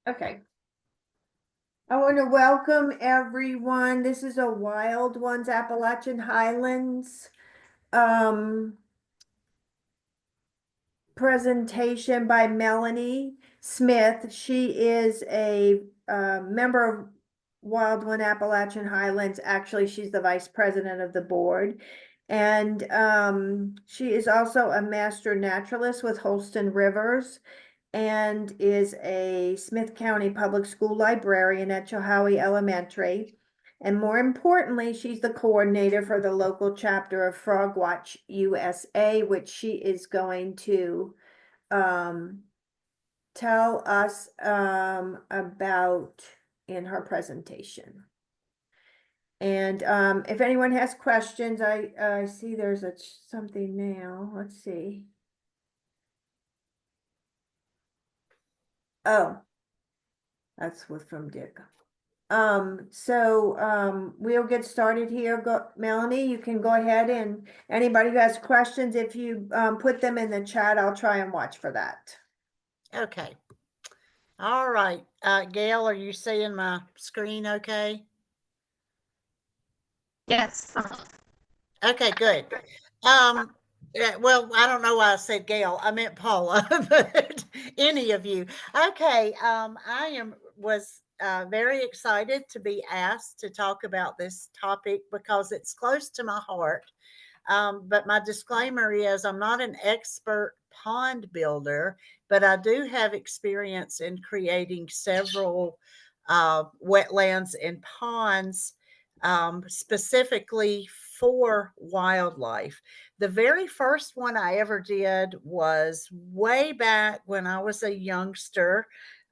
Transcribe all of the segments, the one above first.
Okay. I want to welcome everyone. This is a Wild Ones Appalachian Highlands presentation by Melanie Smith. She is a member of Wild One Appalachian Highlands. Actually, she's the vice president of the board. And she is also a master naturalist with Holston Rivers and is a Smith County Public School librarian at Chilhowie Elementary. And more importantly, she's the coordinator for the local chapter of FrogWatch USA, which she is going to tell us about in her presentation. And if anyone has questions, I see there's something now. Let's see. Oh, that's from Dick. We'll get started here. Melanie, you can go ahead, and anybody who has questions, if you put them in the chat, I'll try and watch for that. Okay. All right. Gail, are you seeing my screen okay? Yes. Okay, good. Well, I don't know why I said Gail. I meant Paula, but any of you. Okay. I was very excited to be asked to talk about this topic because it's close to my heart. But my disclaimer is I'm not an expert pond builder, but I do have experience in creating several wetlands and ponds specifically for wildlife. The very first one I ever did was way back when I was a youngster.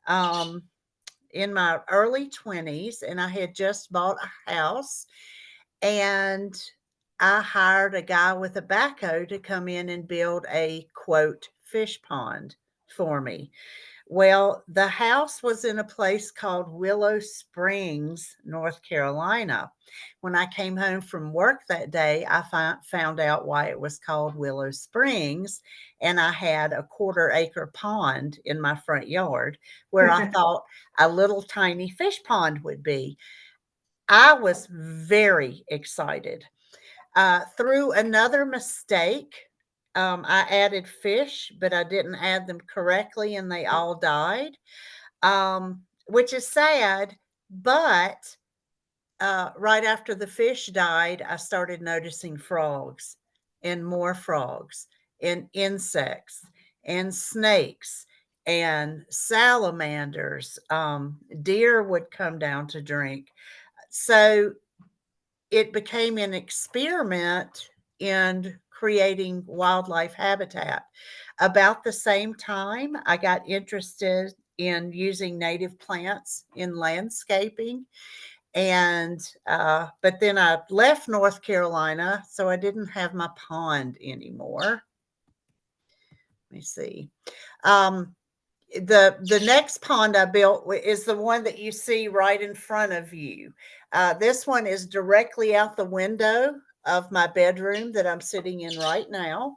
In my early 20s, and I had just bought a house, and I hired a guy with a backhoe to come in and build a quote fish pond for me. Well, the house was in a place called Willow Springs, North Carolina. When I came home from work that day, I found out why it was called Willow Springs, and I had a 1/4 acre pond in my front yard where I thought a little tiny fish pond would be. I was very excited. Through another mistake, I added fish, but I didn't add them correctly and they all died, which is sad. But right after the fish died, I started noticing frogs and more frogs and insects and snakes and salamanders. Deer would come down to drink. So it became an experiment in creating wildlife habitat. About the same time, I got interested in using native plants in landscaping. And, but then I left North Carolina, so I didn't have my pond anymore. Let me see. The next pond I built is the one that you see right in front of you. This one is directly out the window of my bedroom that I'm sitting in right now.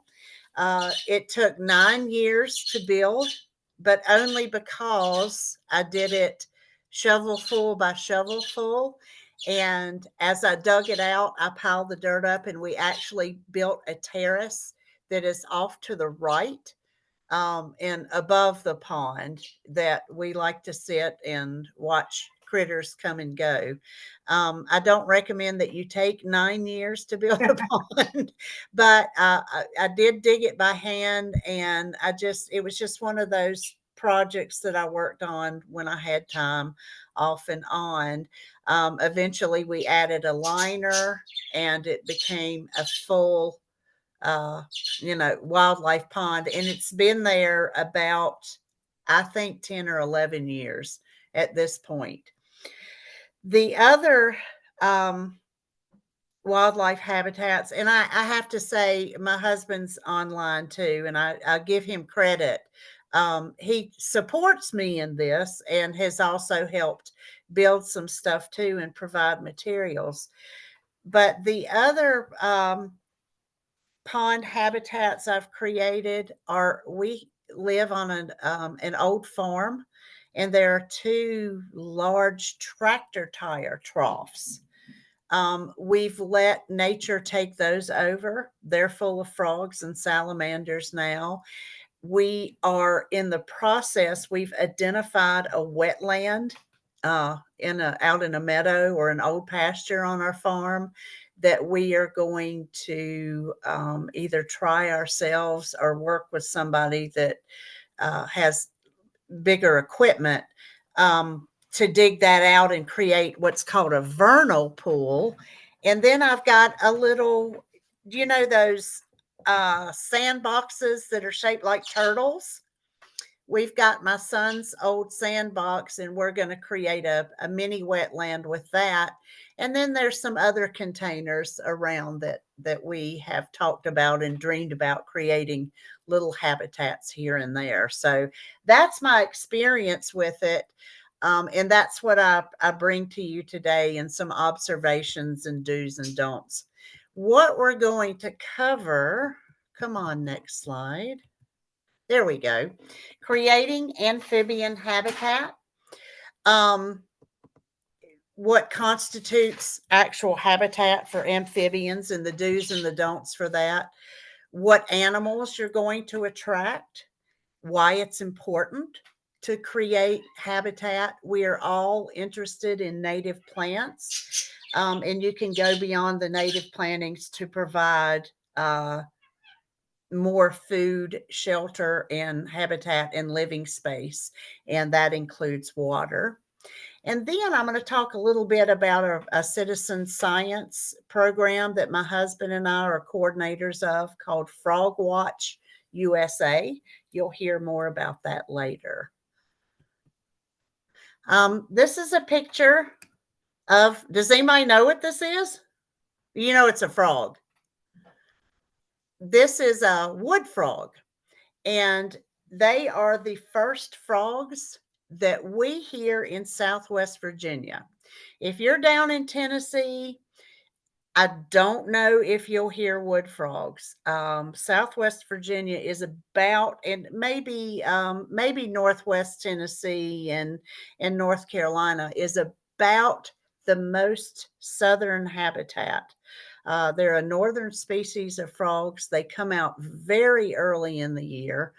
It took 9 years to build, but only because I did it shovelful by shovelful. And as I dug it out, I piled the dirt up, and we actually built a terrace that is off to the right and above the pond that we like to sit and watch critters come and go. I don't recommend that you take 9 years to build a pond, but I did dig it by hand, and it was just one of those projects that I worked on when I had time off and on. Eventually, we added a liner, and it became a full uh, wildlife pond. And it's been there about, I think, 10 or 11 years at this point. The other wildlife habitats, and I have to say, my husband's online too, and I give him credit. He supports me in this and has also helped build some stuff too and provide materials. But the other pond habitats I've created we live on an old farm, and there are 2 large tractor tire troughs. We've let nature take those over. They're full of frogs and salamanders now. We are in the process, we've identified a wetland out in a meadow or an old pasture on our farm that we are going to either try ourselves or work with somebody that has bigger equipment to dig that out and create what's called a vernal pool. And then I've got a little, you know, those sand boxes that are shaped like turtles. We've got my son's old sandbox, and we're going to create a mini wetland with that. And then there's some other containers around that we have talked about and dreamed about creating little habitats here and there. So that's my experience with it. And that's what I bring to you today, and some observations and do's and don'ts. What we're going to cover, come on, next slide. There we go. Creating amphibian habitat. What constitutes actual habitat for amphibians and the do's and the don'ts for that. What animals you're going to attract. Why it's important to create habitat. We are all interested in native plants, and you can go beyond the native plantings to provide more food, shelter, and habitat and living space, and that includes water. And then I'm going to talk a little bit about a citizen science program that my husband and I are coordinators of, called FrogWatch USA. You'll hear more about that later. This is a picture of, does anybody know what this is? You know, it's a frog. This is a wood frog, and they are the first frogs that we hear in Southwest Virginia. If you're down in Tennessee, I don't know if you'll hear wood frogs. Southwest Virginia is about, and maybe Northwest Tennessee and North Carolina is about the most southern habitat. They're a northern species of frogs. They come out very early in the year.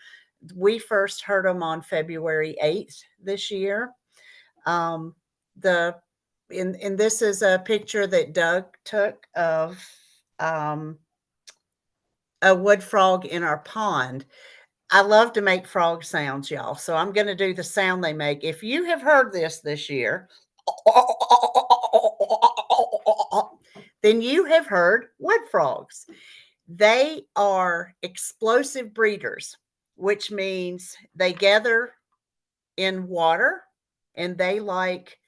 We first heard them on February 8th this year. And this is a picture that Doug took of a wood frog in our pond. I love to make frog sounds, y'all. So I'm going to do the sound they make. If you have heard this year, then you have heard wood frogs. They are explosive breeders, which means they gather in water, and they like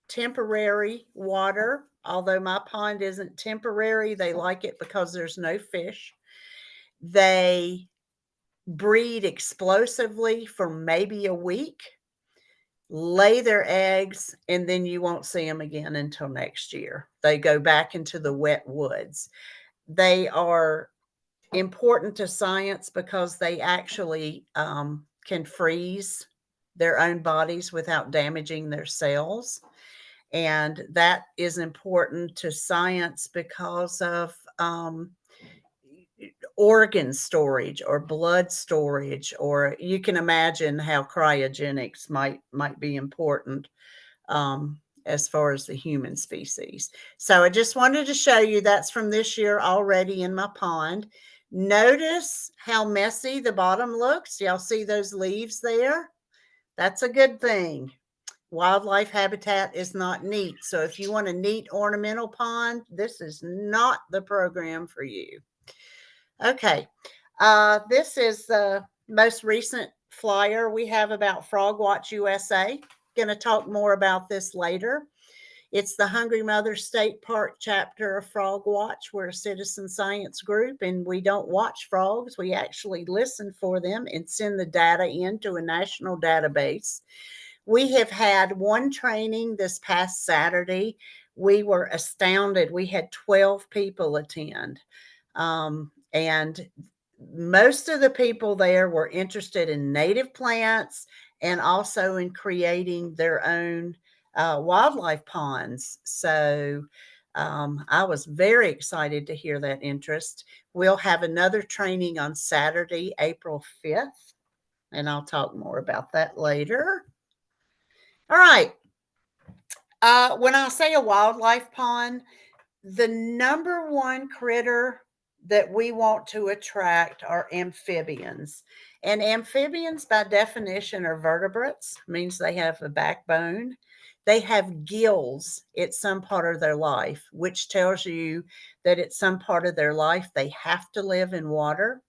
temporary water. Although my pond isn't temporary, they like it because there's no fish. They breed explosively for maybe a week, lay their eggs, and then you won't see them again until next year. They go back into the wet woods. They are important to science because they actually can freeze their own bodies without damaging their cells. And that is important to science because of organ storage or blood storage, or you can imagine how cryogenics might be important as far as the human species. So I just wanted to show you that's from this year already in my pond. Notice how messy the bottom looks. Y'all see those leaves there? That's a good thing. Wildlife habitat is not neat. So if you want a neat ornamental pond, this is not the program for you. Okay. This is the most recent flyer we have about FrogWatch USA. Going to talk more about this later. It's the Hungry Mother State Park chapter of FrogWatch. We're a citizen science group, and we don't watch frogs. We actually listen for them and send the data into a national database. We have had one training this past Saturday. We were astounded. We had 12 people attend. And most of the people there were interested in native plants and also in creating their own wildlife ponds. So I was very excited to hear that interest. We'll have another training on Saturday, April 5th, and I'll talk more about that later. All right. When I say a wildlife pond, the number one critter that we want to attract are amphibians. And amphibians, by definition, are vertebrates, means they have a backbone. They have gills at some part of their life, which tells you that at some part of their life they have to live in water.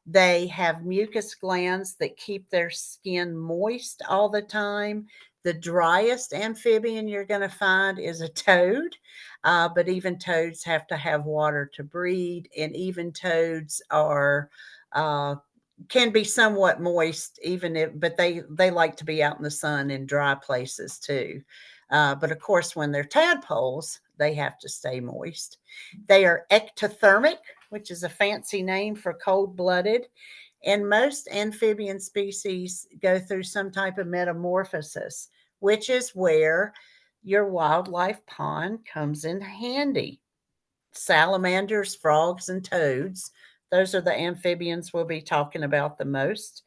They have mucus glands that keep their skin moist all the time. The driest amphibian you're going to find is a toad, but even toads have to have water to breed, and even toads are uh, can be somewhat moist, even if, but they like to be out in the sun in dry places too. But of course, when they're tadpoles, they have to stay moist. They are ectothermic, which is a fancy name for cold-blooded, and most amphibian species go through some type of metamorphosis, which is where your wildlife pond comes in handy. Salamanders, frogs, and toads, those are the amphibians we'll be talking about the most.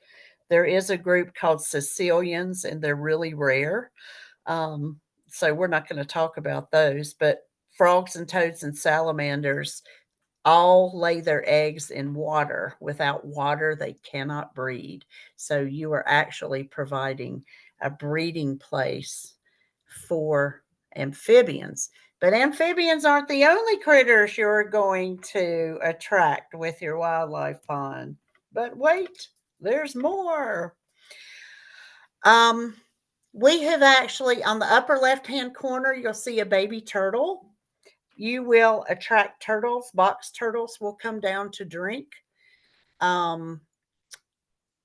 There is a group called Sicilians, and they're really rare. Um, so we're not going to talk about those, but frogs and toads and salamanders all lay their eggs in water. Without water, they cannot breed. So you are actually providing a breeding place for amphibians. But amphibians aren't the only critters you're going to attract with your wildlife pond. But wait, there's more. Um, we have actually, on the upper left-hand corner, you'll see a baby turtle. You will attract turtles. Box turtles will come down to drink. Um,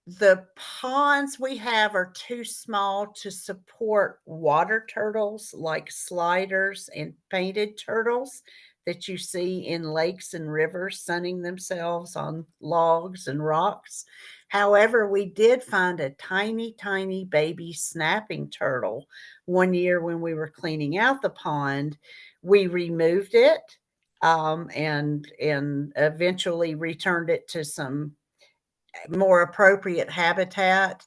the ponds we have are too small to support water turtles like sliders and painted turtles that you see in lakes and rivers sunning themselves on logs and rocks. However, we did find a tiny, tiny baby snapping turtle one year when we were cleaning out the pond. We removed it and eventually returned it to some more appropriate habitat.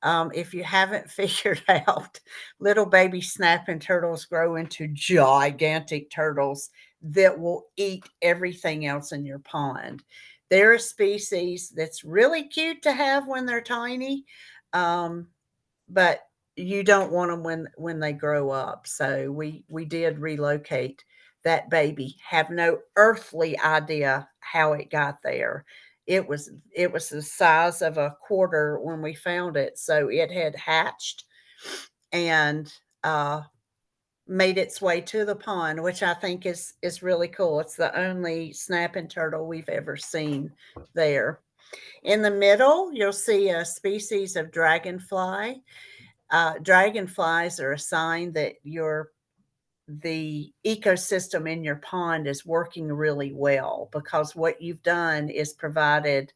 If you haven't figured out, little baby snapping turtles grow into gigantic turtles that will eat everything else in your pond. They're a species that's really cute to have when they're tiny, but you don't want them when they grow up. So we did relocate that baby. Have no earthly idea how it got there. It was the size of a quarter when we found it. So it had hatched and made its way to the pond, which I think is really cool. It's the only snapping turtle we've ever seen there. In the middle, you'll see a species of dragonfly. Dragonflies are a sign that the ecosystem in your pond is working really well, because what you've done is provided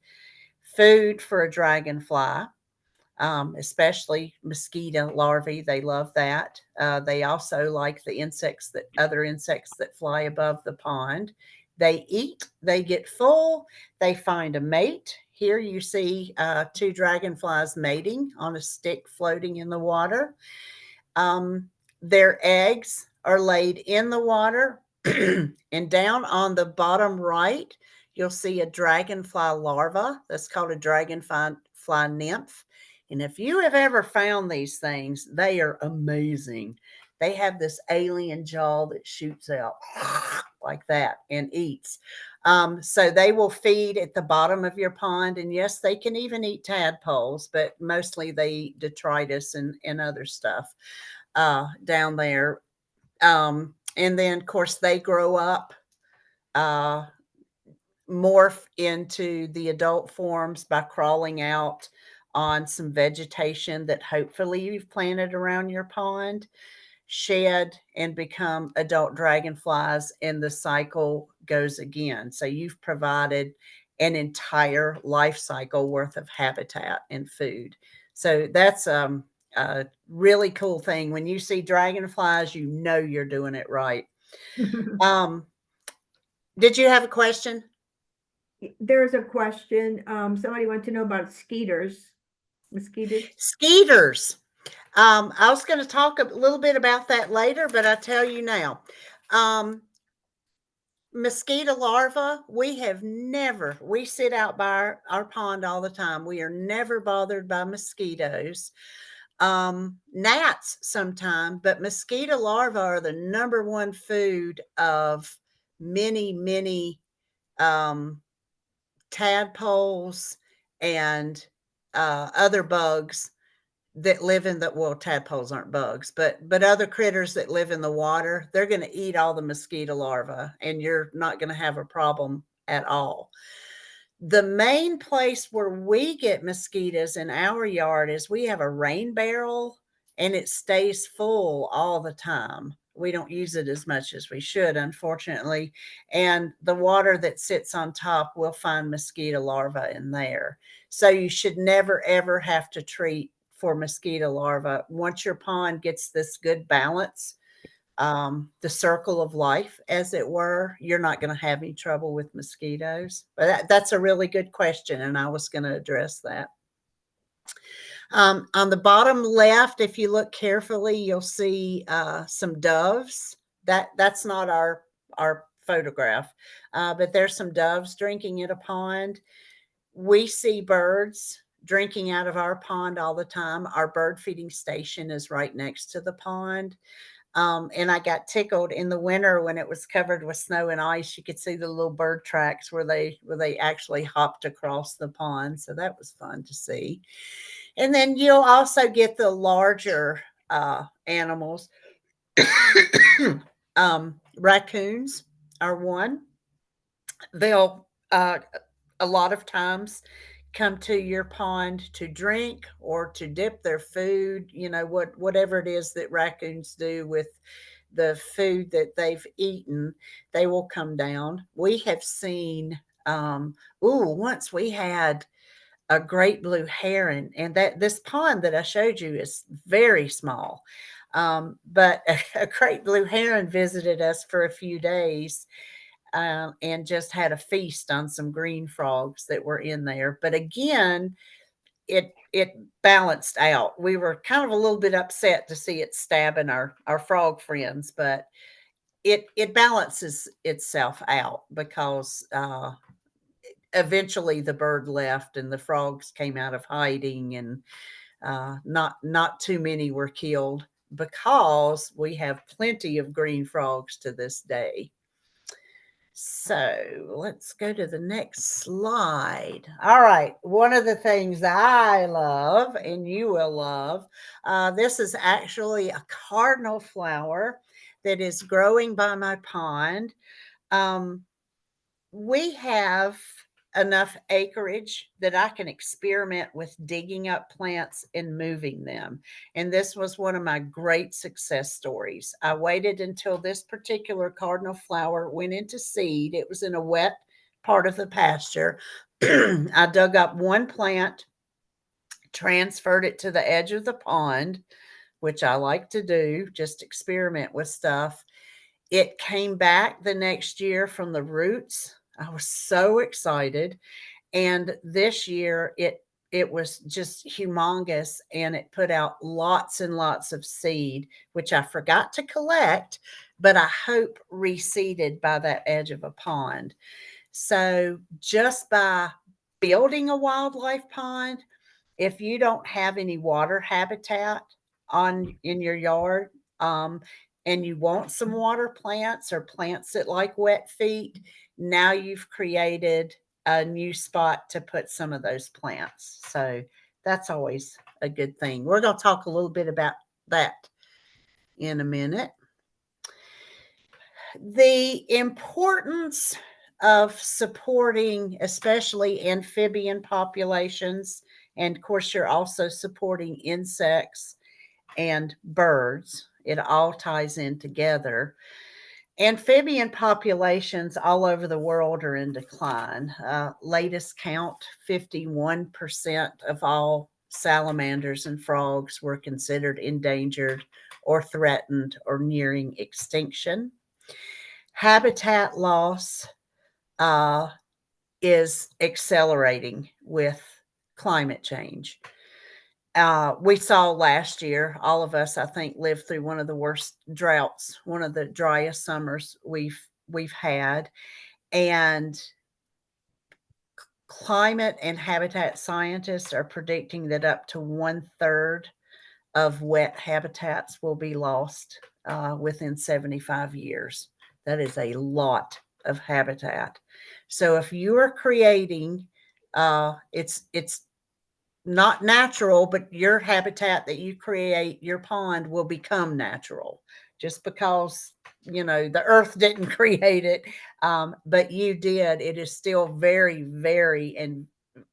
food for a dragonfly, especially mosquito larvae. They love that. They also like the other insects that fly above the pond. They eat, they get full, they find a mate. Here you see two dragonflies mating on a stick floating in the water. Um, their eggs are laid in the water, and down on the bottom right, you'll see a dragonfly larva. That's called a dragonfly nymph. And if you have ever found these things, they are amazing. They have this alien jaw that shoots out like that and eats. So they will feed at the bottom of your pond. And yes, they can even eat tadpoles, but mostly they eat detritus and other stuff down there. And then, of course, they grow up, uh, morph into the adult forms by crawling out on some vegetation that hopefully you've planted around your pond, shed, and become adult dragonflies, and the cycle goes again. So you've provided an entire life cycle worth of habitat and food. So that's a really cool thing. When you see dragonflies, you know you're doing it right. Did you have a question? There's a question. Somebody wants to know about skeeters. Mosquitoes. Skeeters. I was going to talk a little bit about that later, but I'll tell you now. Mosquito larvae, we sit out by our pond all the time. We are never bothered by mosquitoes. Gnats sometime, but mosquito larvae are the number one food of many tadpoles and other bugs that live in the, well, tadpoles aren't bugs, but other critters that live in the water. They're going to eat all the mosquito larvae, and you're not going to have a problem at all. The main place where we get mosquitoes in our yard is we have a rain barrel, and it stays full all the time. We don't use it as much as we should, unfortunately. And the water that sits on top, we'll find mosquito larvae in there. So you should never, ever have to treat for mosquito larvae. Once your pond gets this good balance, the circle of life, as it were, you're not going to have any trouble with mosquitoes. But that's a really good question, and I was going to address that. On the bottom left, if you look carefully, you'll see some doves. That's not our photograph, but there's some doves drinking at a pond. We see birds drinking out of our pond all the time. Our bird feeding station is right next to the pond. And I got tickled in the winter when it was covered with snow and ice. You could see the little bird tracks where they actually hopped across the pond. So that was fun to see. And then you'll also get the larger animals. Raccoons are one. They'll a lot of times come to your pond to drink or to dip their food, whatever it is that raccoons do with the food that they've eaten, they will come down. We have seen once we had a great blue heron, and that this pond that I showed you is very small. But a great blue heron visited us for a few days, and just had a feast on some green frogs that were in there. But again, it balanced out. We were kind of a little bit upset to see it stabbing our frog friends, but it balances itself out because eventually the bird left and the frogs came out of hiding, and not too many were killed because we have plenty of green frogs to this day. So let's go to the next slide. All right. One of the things I love, and you will love, this is actually a cardinal flower that is growing by my pond. We have enough acreage that I can experiment with digging up plants and moving them. And this was one of my great success stories. I waited until this particular cardinal flower went into seed. It was in a wet part of the pasture. I dug up one plant, transferred it to the edge of the pond, which I like to do, just experiment with stuff. It came back the next year from the roots. I was so excited. And this year it was just humongous, and it put out lots and lots of seed, which I forgot to collect, but I hope reseeded by that edge of a pond. So just by building a wildlife pond, if you don't have any water habitat in your yard, and you want some water plants or plants that like wet feet, now you've created a new spot to put some of those plants. So that's always a good thing. We're going to talk a little bit about that in a minute. The importance of supporting especially amphibian populations, and of course you're also supporting insects and birds. It all ties in together. Amphibian populations all over the world are in decline. Latest count, 51% of all salamanders and frogs were considered endangered or threatened or nearing extinction. Habitat loss is accelerating with climate change. We saw last year, all of us, I think, lived through one of the worst droughts, one of the driest summers we've had. And climate and habitat scientists are predicting that up to 1/3 of wet habitats will be lost within 75 years. That is a lot of habitat. So if you are creating, it's not natural, but your habitat that you create, your pond will become natural just because, the earth didn't create it, but you did. It is still very, very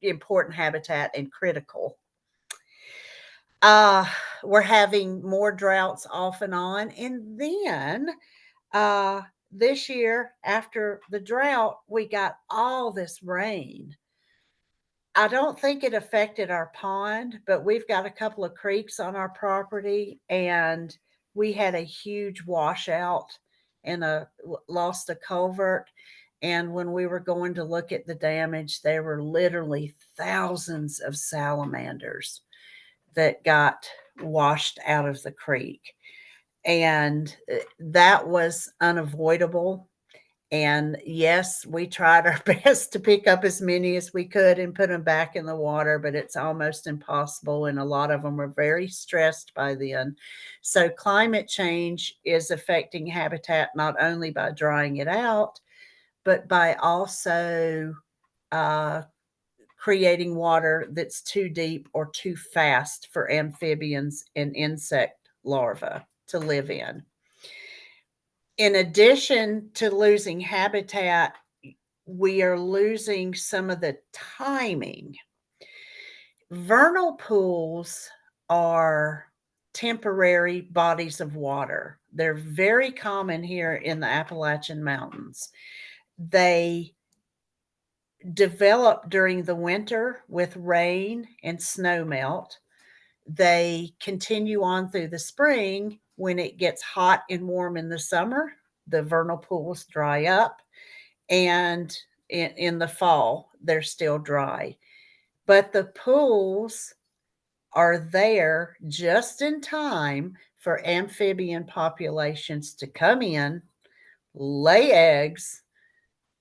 important habitat and critical. We're having more droughts off and on. And then this year, after the drought, we got all this rain. I don't think it affected our pond, but we've got a couple of creeks on our property, and we had a huge washout and lost a culvert. And when we were going to look at the damage, there were literally thousands of salamanders that got washed out of the creek. And that was unavoidable. And yes, we tried our best to pick up as many as we could and put them back in the water, but it's almost impossible. And a lot of them were very stressed by then. So climate change is affecting habitat not only by drying it out, but by also creating water that's too deep or too fast for amphibians and insect larvae to live in. In addition to losing habitat, we are losing some of the timing. Vernal pools are temporary bodies of water. They're very common here in the Appalachian Mountains. They develop during the winter with rain and snow melt. They continue on through the spring. When it gets hot and warm in the summer, the vernal pools dry up, and in the fall, they're still dry. But the pools are there just in time for amphibian populations to come in, lay eggs,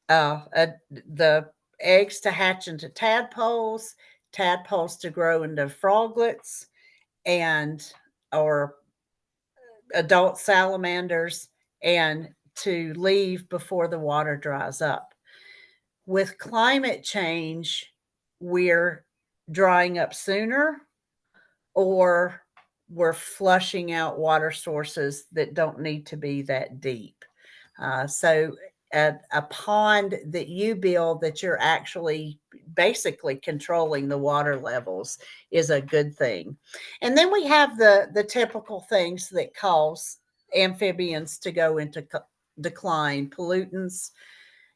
the eggs to hatch into tadpoles, tadpoles to grow into froglets, and or adult salamanders, and to leave before the water dries up. With climate change, we're drying up sooner, or we're flushing out water sources that don't need to be that deep. So a pond that you build that you're actually basically controlling the water levels is a good thing. And then we have the typical things that cause amphibians to go into decline. Pollutants.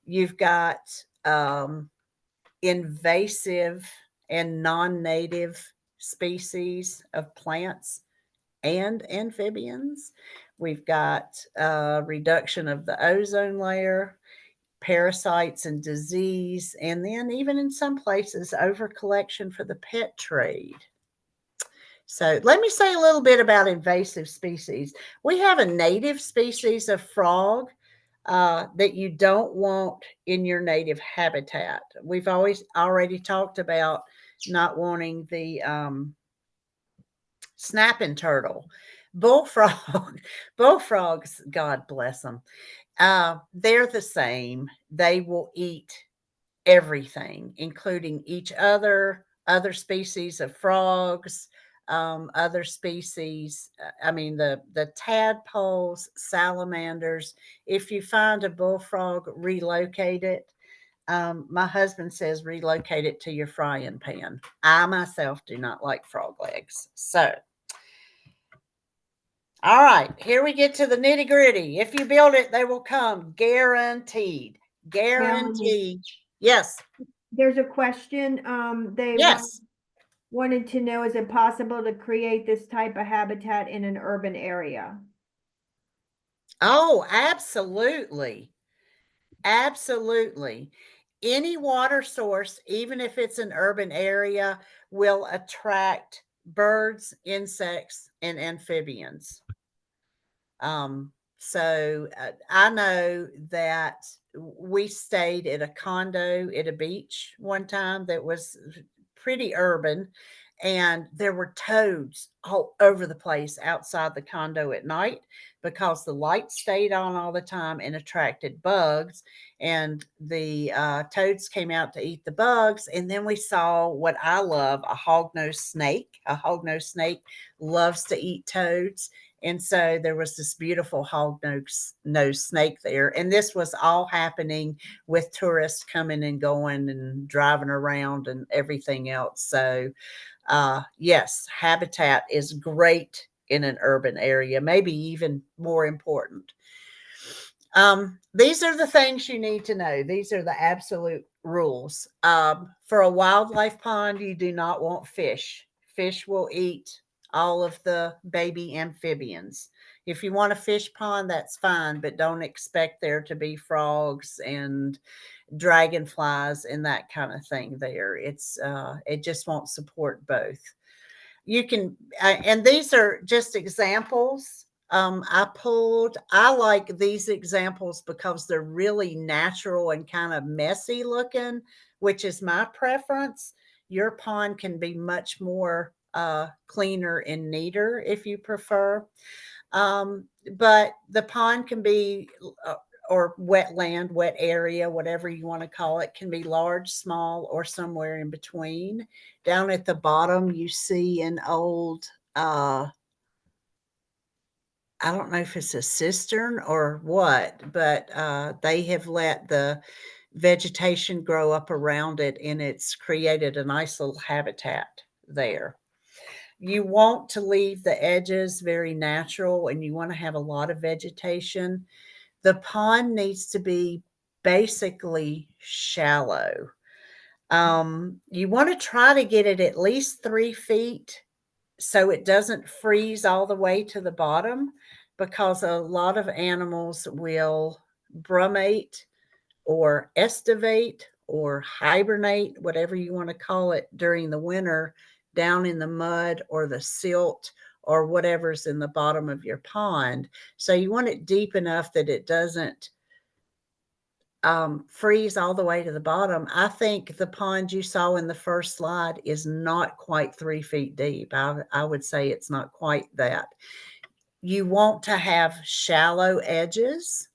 You've got invasive and non-native species of plants and amphibians. We've got reduction of the ozone layer, parasites and disease, and then even in some places, overcollection for the pet trade. So let me say a little bit about invasive species. We have a native species of frog that you don't want in your native habitat. We've already talked about not wanting the snapping turtle. Bullfrogs, God bless them. They're the same. They will eat everything, including each other species of frogs, other species. The tadpoles, salamanders. If you find a bullfrog, relocate it. My husband says relocate it to your frying pan. I myself do not like frog legs. So, all right, here we get to the nitty gritty. If you build it, they will come. Guaranteed. Guaranteed. Melanie, Yes. there's a question. Yes. wanted to know, is it possible to create this type of habitat in an urban area? Oh, absolutely. Absolutely. Any water source, even if it's an urban area, will attract birds, insects, and amphibians. I know that we stayed at a condo at a beach one time that was pretty urban, and there were toads all over the place outside the condo at night because the light stayed on all the time and attracted bugs. And the toads came out to eat the bugs. And then we saw what I love, a hognose snake. A hognose snake loves to eat toads. And so there was this beautiful hog-nosed snake there. And this was all happening with tourists coming and going and driving around and everything else. So, yes, habitat is great in an urban area, maybe even more important. These are the things you need to know. These are the absolute rules. For a wildlife pond, you do not want fish. Fish will eat all of the baby amphibians. If you want a fish pond, that's fine, but don't expect there to be frogs and dragonflies and that kind of thing there. It just won't support both. You can, and these are just examples. I like these examples because they're really natural and kind of messy looking, which is my preference. Your pond can be much more cleaner and neater if you prefer. But the pond can be, or wetland, wet area, whatever you want to call it, can be large, small, or somewhere in between. Down at the bottom, you see an old, I don't know if it's a cistern or what, but they have let the vegetation grow up around it, and it's created a nice little habitat there. You want to leave the edges very natural, and you want to have a lot of vegetation. The pond needs to be basically shallow. You want to try to get it at least 3 feet so it doesn't freeze all the way to the bottom, because a lot of animals will brumate or estivate or hibernate, whatever you want to call it, during the winter down in the mud or the silt or whatever's in the bottom of your pond. So you want it deep enough that it doesn't freeze all the way to the bottom. I think the pond you saw in the first slide is not quite 3 feet deep. I would say it's not quite that. You want to have shallow edges.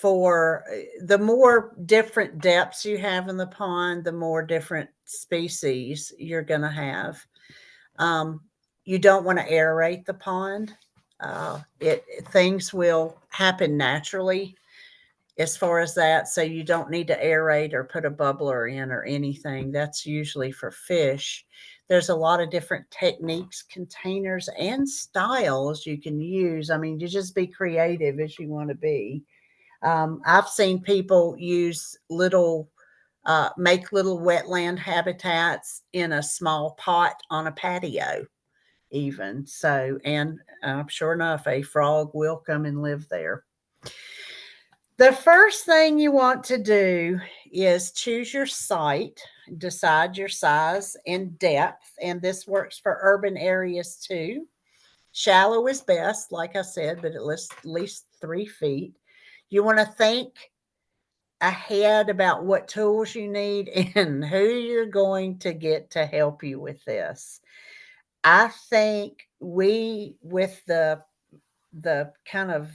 For the more different depths you have in the pond, the more different species you're going to have. You don't want to aerate the pond. Things will happen naturally as far as that. So you don't need to aerate or put a bubbler in or anything. That's usually for fish. There's a lot of different techniques, containers, and styles you can use. I mean, you just be creative as you want to be. I've seen people use make little wetland habitats in a small pot on a patio, even. So, and sure enough, a frog will come and live there. The first thing you want to do is choose your site, decide your size and depth, and this works for urban areas too. Shallow is best, like I said, but at least 3 feet. You want to think ahead about what tools you need and who you're going to get to help you with this. I think with the kind of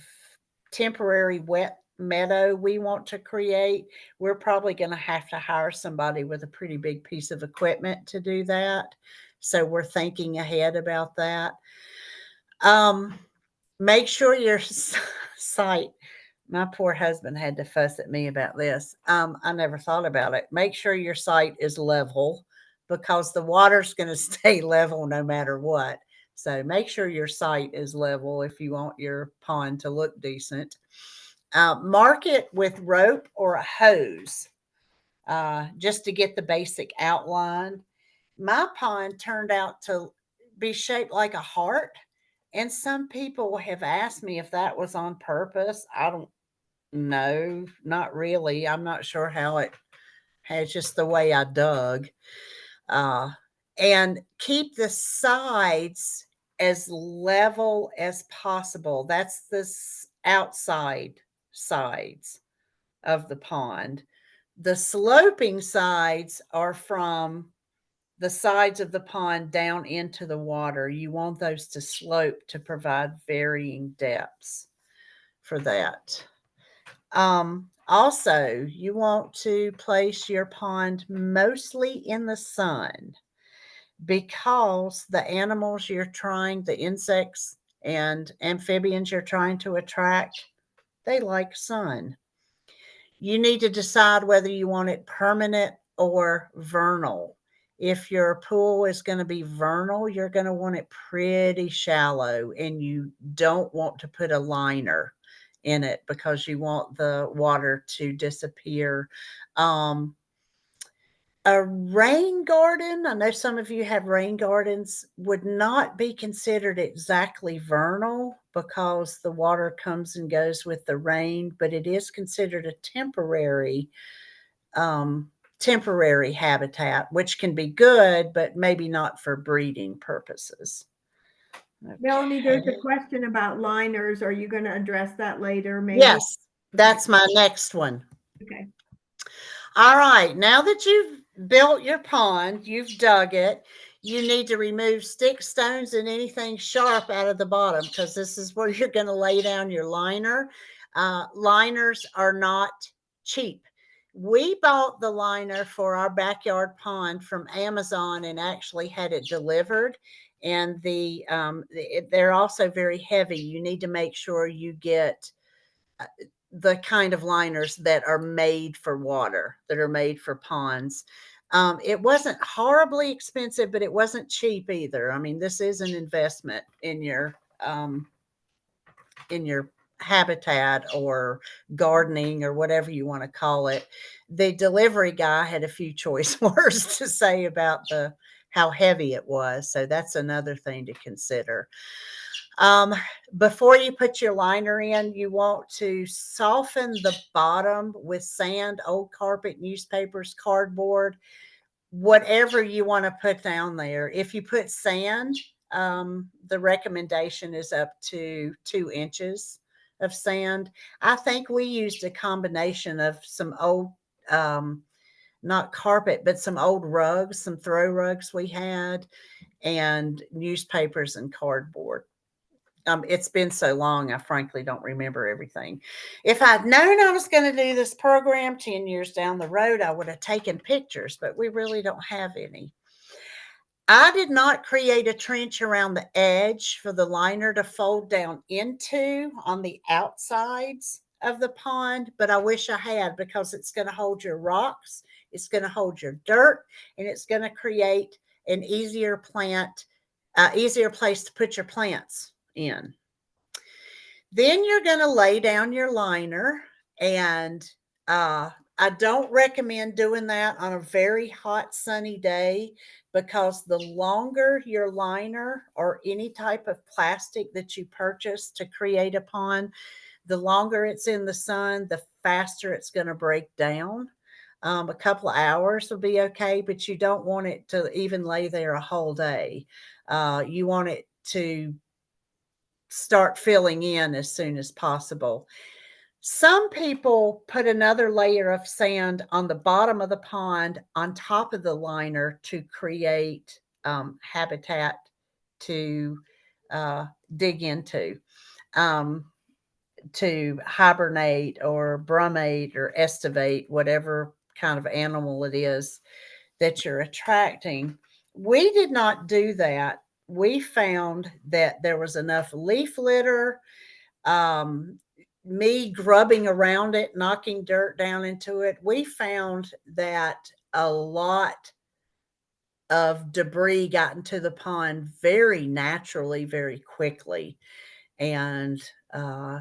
temporary wet meadow we want to create, we're probably going to have to hire somebody with a pretty big piece of equipment to do that. So we're thinking ahead about that. Make sure your site, my poor husband had to fuss at me about this. I never thought about it. Make sure your site is level, because the water's going to stay level no matter what. So make sure your site is level if you want your pond to look decent. Mark it with rope or a hose. just to get the basic outline. My pond turned out to be shaped like a heart. And some people have asked me if that was on purpose. I don't know, not really. I'm not sure how it has, just the way I dug. Uh, and keep the sides as level as possible. That's the outside sides of the pond. The sloping sides are from the sides of the pond down into the water. You want those to slope to provide varying depths for that. Also, you want to place your pond mostly in the sun because the animals you're trying, the insects and amphibians you're trying to attract, they like sun. You need to decide whether you want it permanent or vernal. If your pool is going to be vernal, you're going to want it pretty shallow, and you don't want to put a liner in it because you want the water to disappear. A rain garden, I know some of you have rain gardens, would not be considered exactly vernal because the water comes and goes with the rain, but it is considered a temporary habitat, which can be good, but maybe not for breeding purposes. Melanie, there's a Okay. question about liners. Are you going to address that later, maybe? Yes, that's my next one. Okay. All right, now that you've built your pond, you've dug it, you need to remove sticks, stones, and anything sharp out of the bottom because this is where you're going to lay down your liner. Liners are not cheap. We bought the liner for our backyard pond from Amazon and actually had it delivered. And they're also very heavy. You need to make sure you get the kind of liners that are made for water, that are made for ponds. It wasn't horribly expensive, but it wasn't cheap either. I mean, this is an investment in your habitat or gardening or whatever you want to call it. The delivery guy had a few choice words to say about how heavy it was, so that's another thing to consider. Um, Before you put your liner in, you want to soften the bottom with sand, old carpet, newspapers, cardboard, whatever you want to put down there. If you put sand, the recommendation is up to 2 inches of sand. I think we used a combination of some old, not carpet, but some old rugs, some throw rugs we had, and newspapers and cardboard. It's been so long, I frankly don't remember everything. If I'd known I was going to do this program 10 years down the road, I would have taken pictures, but we really don't have any. I did not create a trench around the edge for the liner to fold down into on the outsides of the pond, but I wish I had because it's going to hold your rocks, it's going to hold your dirt, and it's going to create an easier place to put your plants in. Then you're going to lay down your liner, and I don't recommend doing that on a very hot sunny day because the longer your liner or any type of plastic that you purchase to create a pond, the longer it's in the sun, the faster it's going to break down. A couple of hours will be okay, but you don't want it to even lay there a whole day. You want it to start filling in as soon as possible. Some people put another layer of sand on the bottom of the pond on top of the liner to create habitat to dig into, to hibernate or brumate or estivate, whatever kind of animal it is that you're attracting. We did not do that. We found that there was enough leaf litter, um, me grubbing around it, knocking dirt down into it. We found that a lot of debris got into the pond very naturally, very quickly. And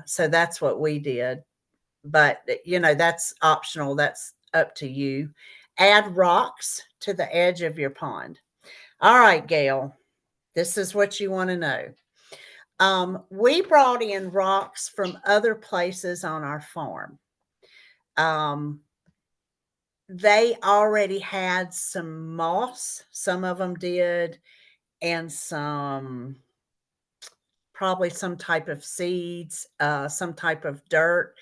so that's what we did. But, that's optional. That's up to you. Add rocks to the edge of your pond. All right, Gail, this is what you want to know. We brought in rocks from other places on our farm. They already had some moss, some of them did, and probably some type of seeds, some type of dirt.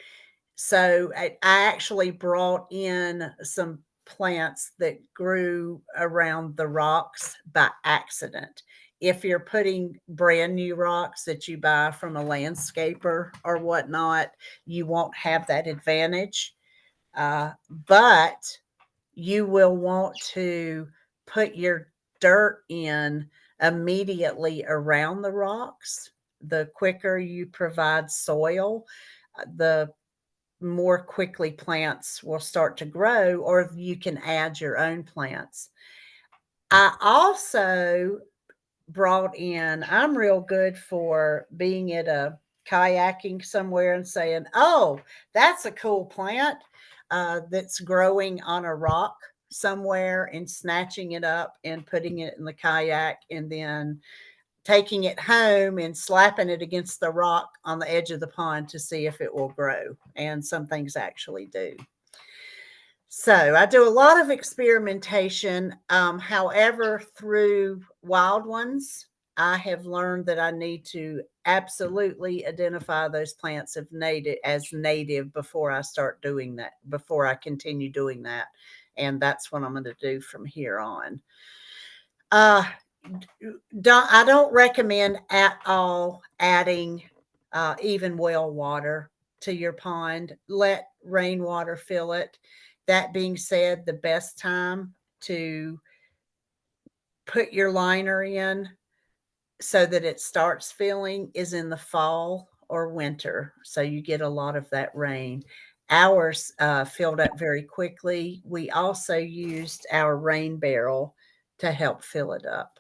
So I actually brought in some plants that grew around the rocks by accident. If you're putting brand new rocks that you buy from a landscaper or whatnot, you won't have that advantage. But you will want to put your dirt in immediately around the rocks. The quicker you provide soil, the more quickly plants will start to grow, or you can add your own plants. I also brought in, I'm real good for being at a kayaking somewhere and saying, oh, that's a cool plant that's growing on a rock somewhere, and snatching it up and putting it in the kayak, and then taking it home and slapping it against the rock on the edge of the pond to see if it will grow. And some things actually do. So I do a lot of experimentation. However, through Wild Ones, I have learned that I need to absolutely identify those plants as native before I start doing that, before I continue doing that. And that's what I'm going to do from here on. I don't recommend at all adding even well water to your pond. Let rainwater fill it. That being said, the best time to put your liner in so that it starts filling is in the fall or winter. So you get a lot of that rain. Ours filled up very quickly. We also used our rain barrel to help fill it up.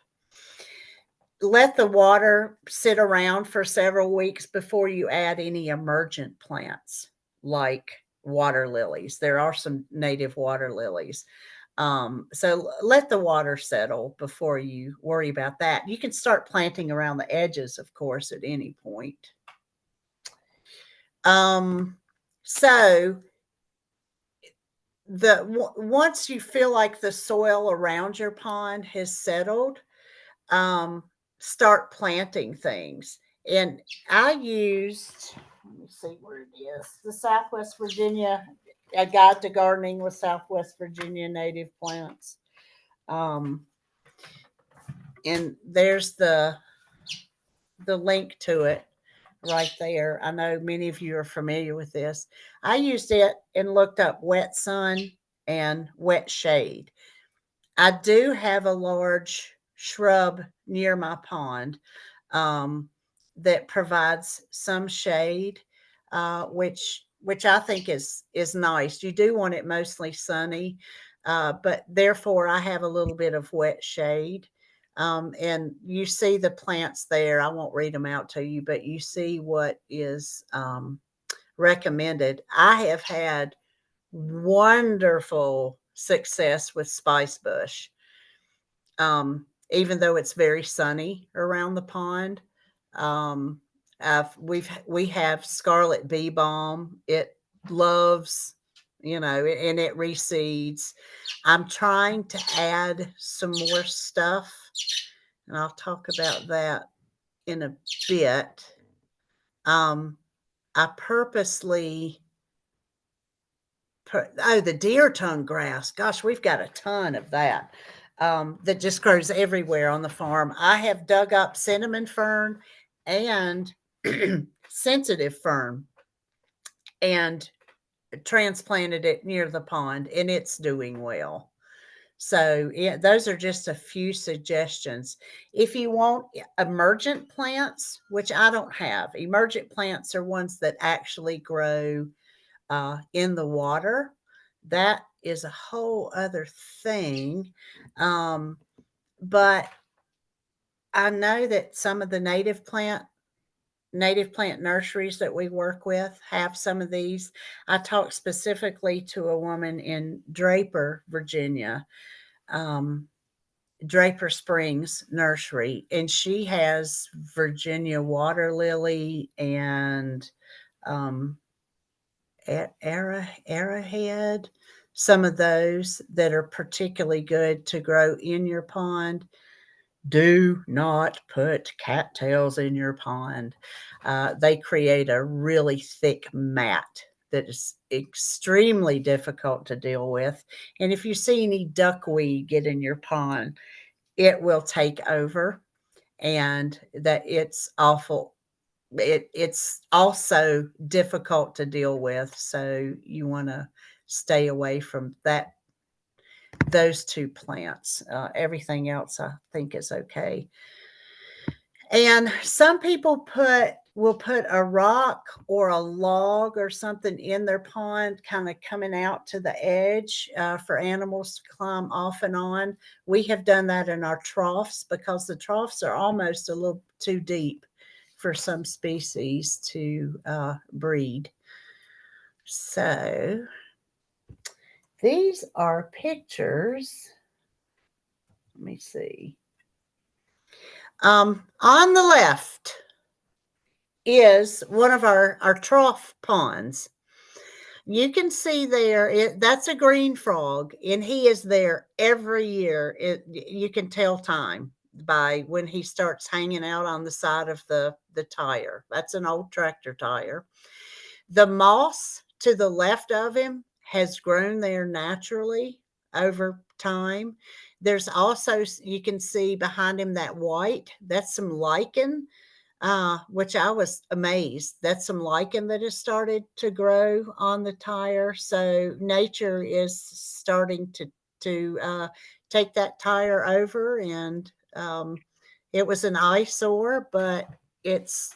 Let the water sit around for several weeks before you add any emergent plants like water lilies. There are some native water lilies. So let the water settle before you worry about that. You can start planting around the edges, of course, at any point. So once you feel like the soil around your pond has settled, start planting things. And I used, let me see where it is, the Southwest Virginia, a guide to gardening with Southwest Virginia native plants. And there's the link to it right there. I know many of you are familiar with this. I used it and looked up wet sun and wet shade. I do have a large shrub near my pond that provides some shade, which I think is nice. You do want it mostly sunny, but therefore I have a little bit of wet shade. And you see the plants there. I won't read them out to you, but you see what is recommended. I have had wonderful success with spice bush. Even though it's very sunny around the pond. We have scarlet bee balm. It loves, and it reseeds. I'm trying to add some more stuff, and I'll talk about that in a bit. I purposely the deer tongue grass. Gosh, we've got a ton of that. That just grows everywhere on the farm. I have dug up cinnamon fern and sensitive fern and transplanted it near the pond, and it's doing well. So those are just a few suggestions. If you want emergent plants, which I don't have, emergent plants are ones that actually grow in the water. That is a whole other thing. But I know that some of the native plant native plant nurseries that we work with have some of these. I talked specifically to a woman in Draper, Virginia, um, Draper Springs Nursery, and she has Virginia water lily and um, arrowhead, some of those that are particularly good to grow in your pond. Do not put cattails in your pond. They create a really thick mat that is extremely difficult to deal with. And if you see any duckweed get in your pond, it will take over, and that it's awful. It's also difficult to deal with. So you want to stay away from those two plants. Everything else I think is okay. And some people will put a rock or a log or something in their pond, kind of coming out to the edge for animals to climb off and on. We have done that in our troughs because the troughs are almost a little too deep for some species to breed. So these are pictures. Let me see. On the left is one of our trough ponds. You can see there, that's a green frog, and he is there every year. You can tell time by when he starts hanging out on the side of the tire. That's an old tractor tire. The moss to the left of him has grown there naturally over time. There's also, you can see behind him that white, that's some lichen, which I was amazed. That's some lichen that has started to grow on the tire. So nature is starting to take that tire over, and it was an eyesore, but it's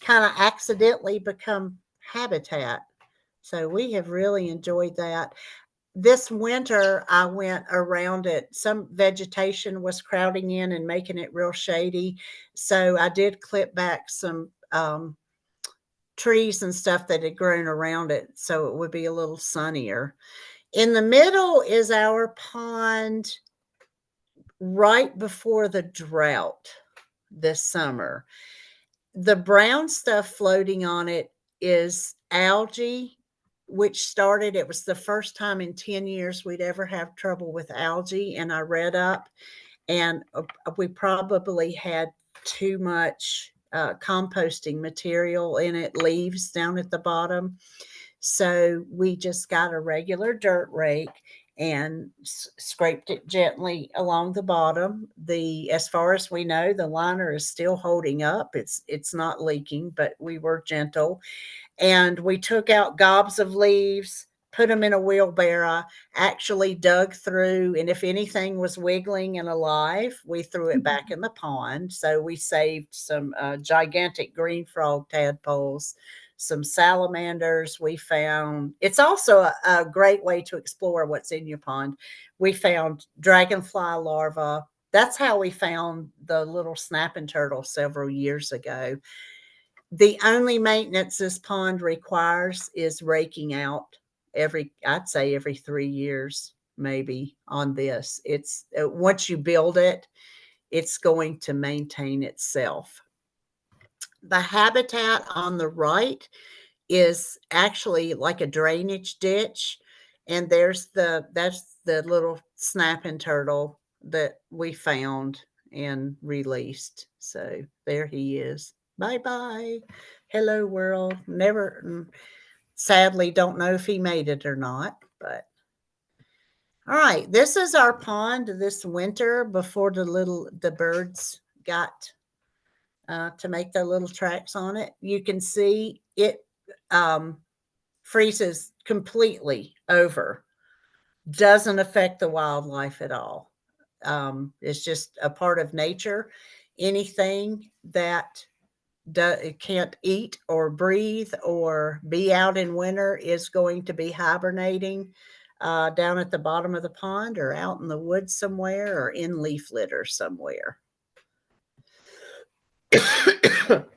kind of accidentally become habitat. So we have really enjoyed that. This winter, I went around it. Some vegetation was crowding in and making it real shady. So I did clip back some trees and stuff that had grown around it so it would be a little sunnier. In the middle is our pond right before the drought this summer. The brown stuff floating on it is algae, which started, it was the first time in 10 years we'd ever have trouble with algae. And I read up, and we probably had too much composting material in it, leaves down at the bottom. So we just got a regular dirt rake and scraped it gently along the bottom. As far as we know, the liner is still holding up. It's not leaking, but we were gentle. And we took out gobs of leaves, put them in a wheelbarrow, actually dug through, and if anything was wiggling and alive, we threw it back in the pond. So we saved some gigantic green frog tadpoles, some salamanders. We found, it's also a great way to explore what's in your pond. We found dragonfly larvae. That's how we found the little snapping turtle several years ago. The only maintenance this pond requires is raking out I'd say every 3 years, maybe, on this. It's once you build it, it's going to maintain itself. The habitat on the right is actually like a drainage ditch, and that's the little snapping turtle that we found and released. So there he is. Bye bye. Hello world. Never, sadly, don't know if he made it or not, but all right. This is our pond this winter before the birds got to make their little tracks on it. You can see it freezes completely over. Doesn't affect the wildlife at all. It's just a part of nature. Anything that it can't eat or breathe or be out in winter is going to be hibernating down at the bottom of the pond or out in the woods somewhere or in leaf litter somewhere.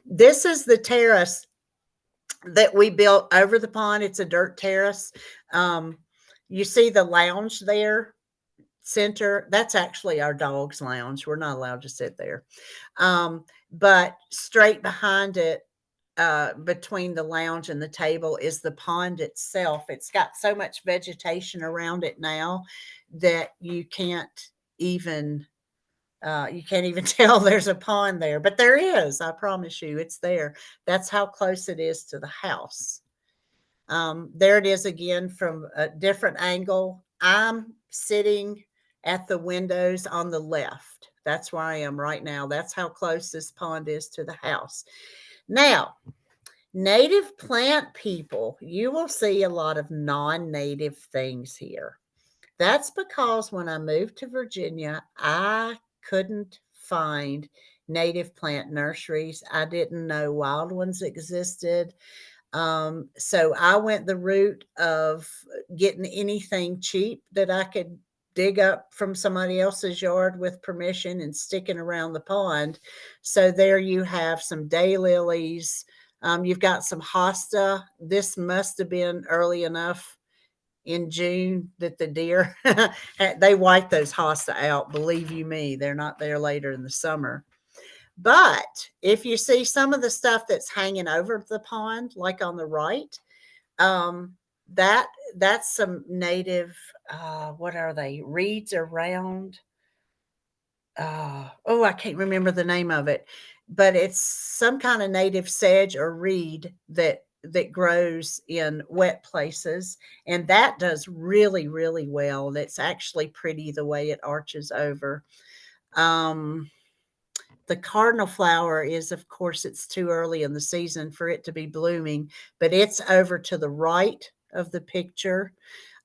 This is the terrace that we built over the pond. It's a dirt terrace. Um, you see the lounge there, center. That's actually our dog's lounge. We're not allowed to sit there. But straight behind it, between the lounge and the table, is the pond itself. It's got so much vegetation around it now that even you can't even tell there's a pond there, but there is. I promise you, it's there. That's how close it is to the house. There it is again from a different angle. I'm sitting at the windows on the left. That's where I am right now. That's how close this pond is to the house. Now, native plant people, you will see a lot of non-native things here. That's because when I moved to Virginia, I couldn't find native plant nurseries. I didn't know Wild Ones existed. So I went the route of getting anything cheap that I could dig up from somebody else's yard with permission and sticking around the pond. So there you have some daylilies. You've got some hosta. This must have been early enough in June that the deer, they wipe those hosta out. Believe you me, they're not there later in the summer. But if you see some of the stuff that's hanging over the pond, like on the right, um, that's some native, what are they? Reeds around. Oh, I can't remember the name of it, but it's some kind of native sedge or reed that grows in wet places, and that does really, really well. That's actually pretty the way it arches over. Um, the cardinal flower is, of course, it's too early in the season for it to be blooming, but it's over to the right of the picture.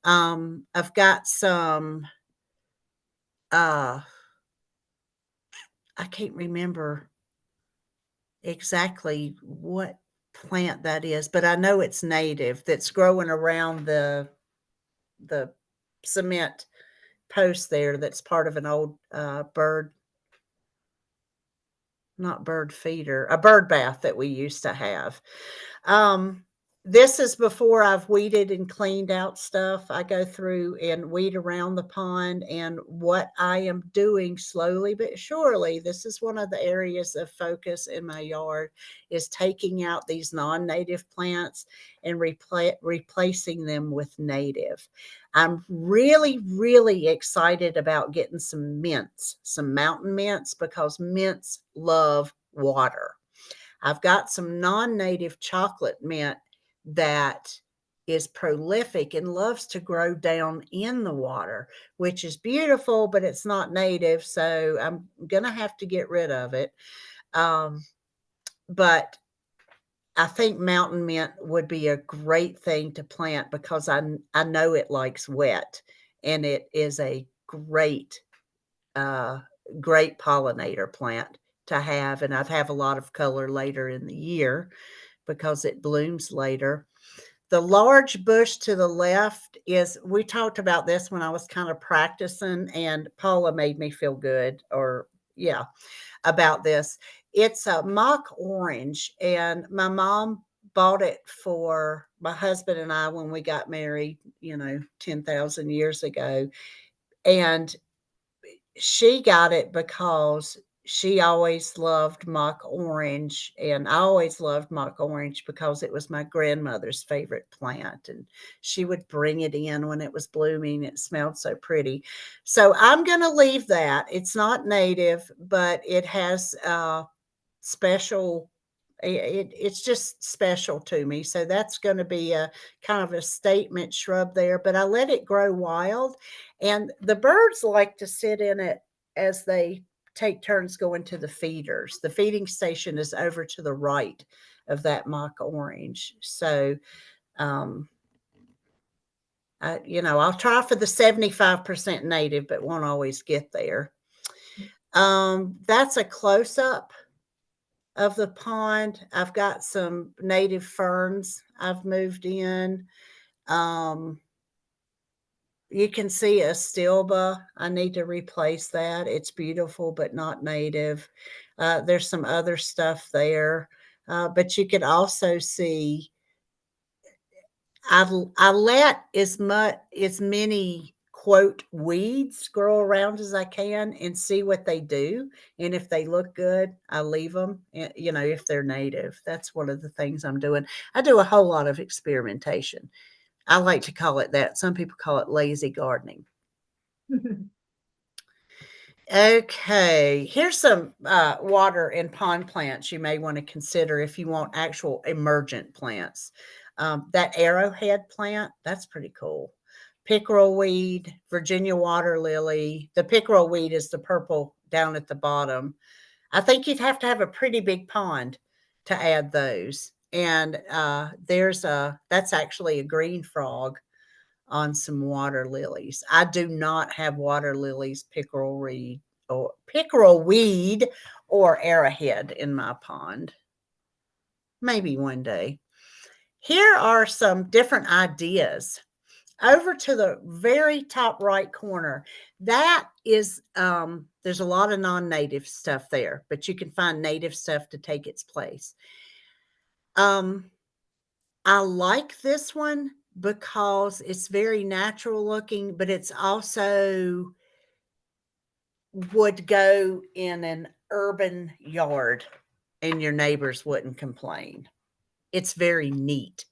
I've got some, I can't remember exactly what plant that is, but I know it's native that's growing around the cement post there. That's part of an old bird, not bird feeder, a bird bath that we used to have. Um, this is before I've weeded and cleaned out stuff. I go through and weed around the pond, and what I am doing slowly but surely, this is one of the areas of focus in my yard, is taking out these non-native plants and replacing them with native. I'm really, really excited about getting some mints, some mountain mints, because mints love water. I've got some non-native chocolate mint that is prolific and loves to grow down in the water, which is beautiful, but it's not native, so I'm going to have to get rid of it. But I think mountain mint would be a great thing to plant because I know it likes wet, and it is a uh, great pollinator plant to have, and I'd have a lot of color later in the year because it blooms later. The large bush to the left is, we talked about this when I was kind of practicing, and Paula made me feel good, or yeah, about this. It's a mock orange, and my mom bought it for my husband and I when we got married, 10,000 years ago. And she got it because she always loved mock orange, and I always loved mock orange because it was my grandmother's favorite plant, and she would bring it in when it was blooming. It smelled so pretty. So I'm going to leave that. It's not native, but it has special, it's just special to me. So that's going to be a kind of a statement shrub there, but I let it grow wild, and the birds like to sit in it as they take turns going to the feeders. The feeding station is over to the right of that mock orange. So, I'll try for the 75% native, but won't always get there. That's a close up of the pond. I've got some native ferns I've moved in. you can see a stilba. I need to replace that. It's beautiful, but not native. There's some other stuff there. But you can also see I let as many quote weeds grow around as I can and see what they do. And if they look good, I leave them. If they're native, that's one of the things I'm doing. I do a whole lot of experimentation. I like to call it that. Some people call it lazy gardening. Okay, here's some water and pond plants you may want to consider if you want actual emergent plants. That arrowhead plant, that's pretty cool. Pickerel weed, Virginia water lily. The pickerel weed is the purple down at the bottom. I think you'd have to have a pretty big pond to add those. And that's actually a green frog on some water lilies. I do not have water lilies, pickerel weed or arrowhead in my pond. Maybe one day. Here are some different ideas. Over to the very top right corner, that is there's a lot of non-native stuff there, but you can find native stuff to take its place. I like this one because it's very natural looking, but it's also would go in an urban yard and your neighbors wouldn't complain. It's very neat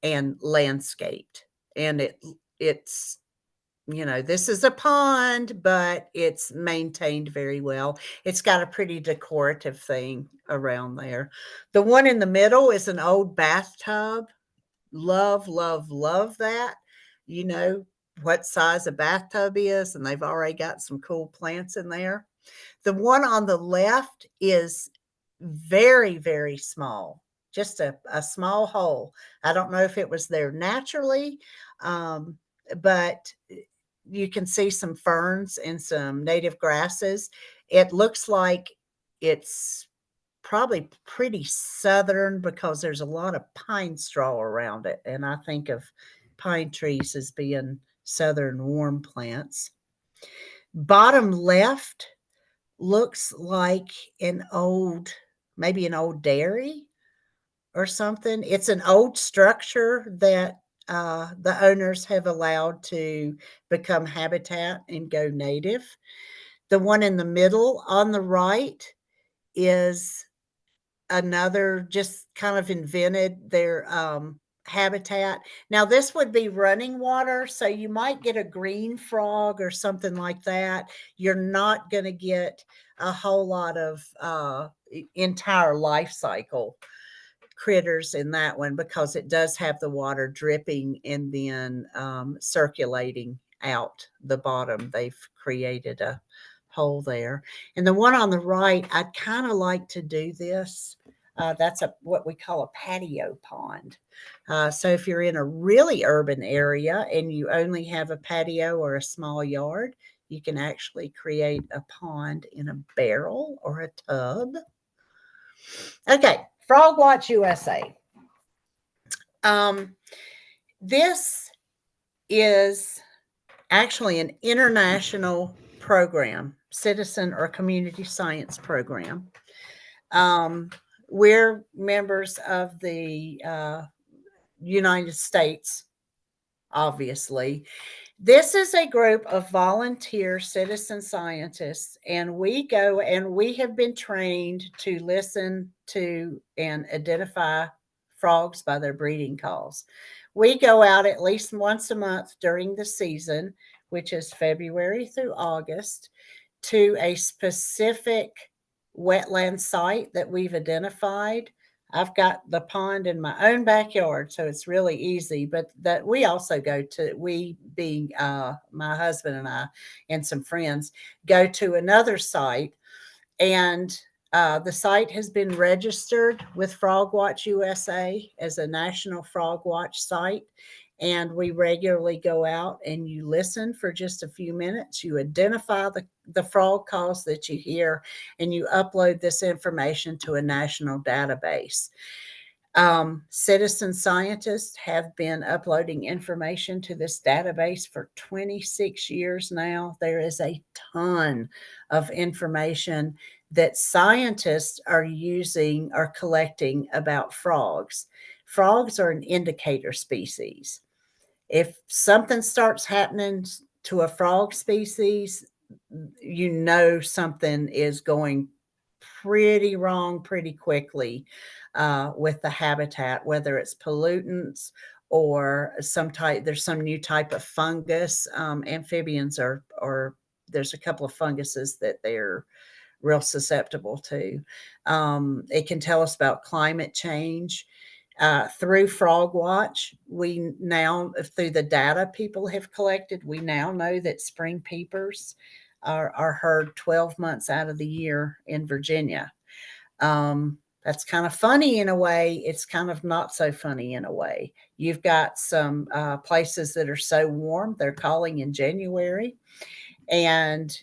and landscaped. And it's this is a pond, but it's maintained very well. It's got a pretty decorative thing around there. The one in the middle is an old bathtub. Love, love, love that. You know what size a bathtub is, and they've already got some cool plants in there. The one on the left is very, very small, just a small hole. I don't know if it was there naturally, but you can see some ferns and some native grasses. It looks like it's probably pretty southern because there's a lot of pine straw around it. And I think of pine trees as being southern warm plants. Bottom left looks like maybe an old dairy or something. It's an old structure that the owners have allowed to become habitat and go native. The one in the middle on the right is another just kind of invented their habitat. Now, this would be running water, so you might get a green frog or something like that. You're not going to get a whole lot of entire life cycle critters in that one because it does have the water dripping and then circulating out the bottom. They've created a hole there. And the one on the right, I'd kind of like to do this. That's what we call a patio pond. So if you're in a really urban area and you only have a patio or a small yard, you can actually create a pond in a barrel or a tub. Okay, FrogWatch USA. This is actually an international program, citizen or community science program. We're members of the United States, obviously. This is a group of volunteer citizen scientists, and we go and we have been trained to listen to and identify frogs by their breeding calls. We go out at least once a month during the season, which is February through August, to a specific wetland site that we've identified. I've got the pond in my own backyard, so it's really easy. But that we also we being my husband and I and some friends, go to another site, and the site has been registered with FrogWatch USA as a national FrogWatch site. And we regularly go out and you listen for just a few minutes. You identify the frog calls that you hear, and you upload this information to a national database. Citizen scientists have been uploading information to this database for 26 years now. There is a ton of information that scientists are using or collecting about frogs. Frogs are an indicator species. If something starts happening to a frog species, you know something is going pretty wrong pretty quickly with the habitat, whether it's pollutants or there's some new type of fungus. Amphibians or there's a couple of funguses that they're real susceptible to. It can tell us about climate change. Through FrogWatch, we now, through the data people have collected, we now know that spring peepers are heard 12 months out of the year in Virginia. That's kind of funny in a way. It's kind of not so funny in a way. You've got some places that are so warm, they're calling in January. And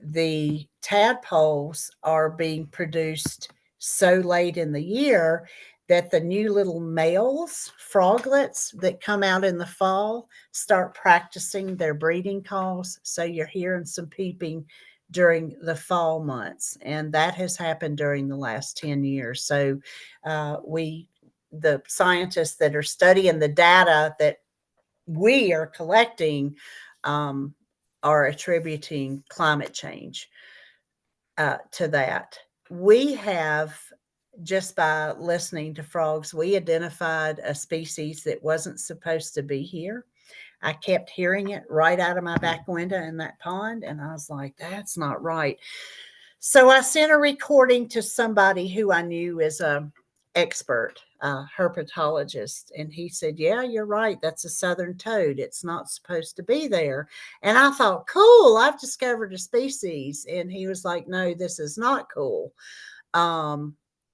the tadpoles are being produced so late in the year that the new little males, froglets that come out in the fall, start practicing their breeding calls. So you're hearing some peeping during the fall months. And that has happened during the last 10 years. So the scientists that are studying the data that we are collecting are attributing climate change to that. We have, just by listening to frogs, we identified a species that wasn't supposed to be here. I kept hearing it right out of my back window in that pond, and I was like, that's not right. So I sent a recording to somebody who I knew is a expert, herpetologist, and he said, yeah, you're right, that's a southern toad, it's not supposed to be there. And I thought, cool, I've discovered a species. And he was like, no, this is not cool.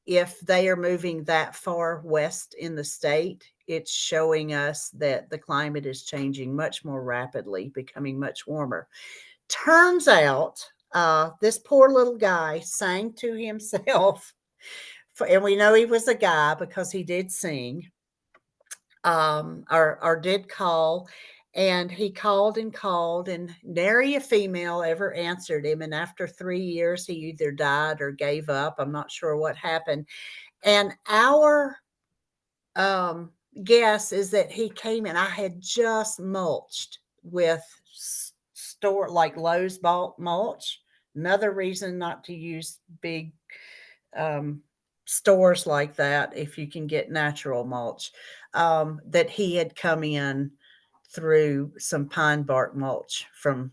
If they are moving that far west in the state, it's showing us that the climate is changing much more rapidly, becoming much warmer. Turns out this poor little guy sang to himself, and we know he was a guy because he did sing, or did call, and he called and called, and nary a female ever answered him. And after 3 years, he either died or gave up. I'm not sure what happened. And our guess is that he came in. I had just mulched with store like Lowe's bulk mulch. Another reason not to use big stores like that if you can get natural mulch. That he had come in through some pine bark mulch from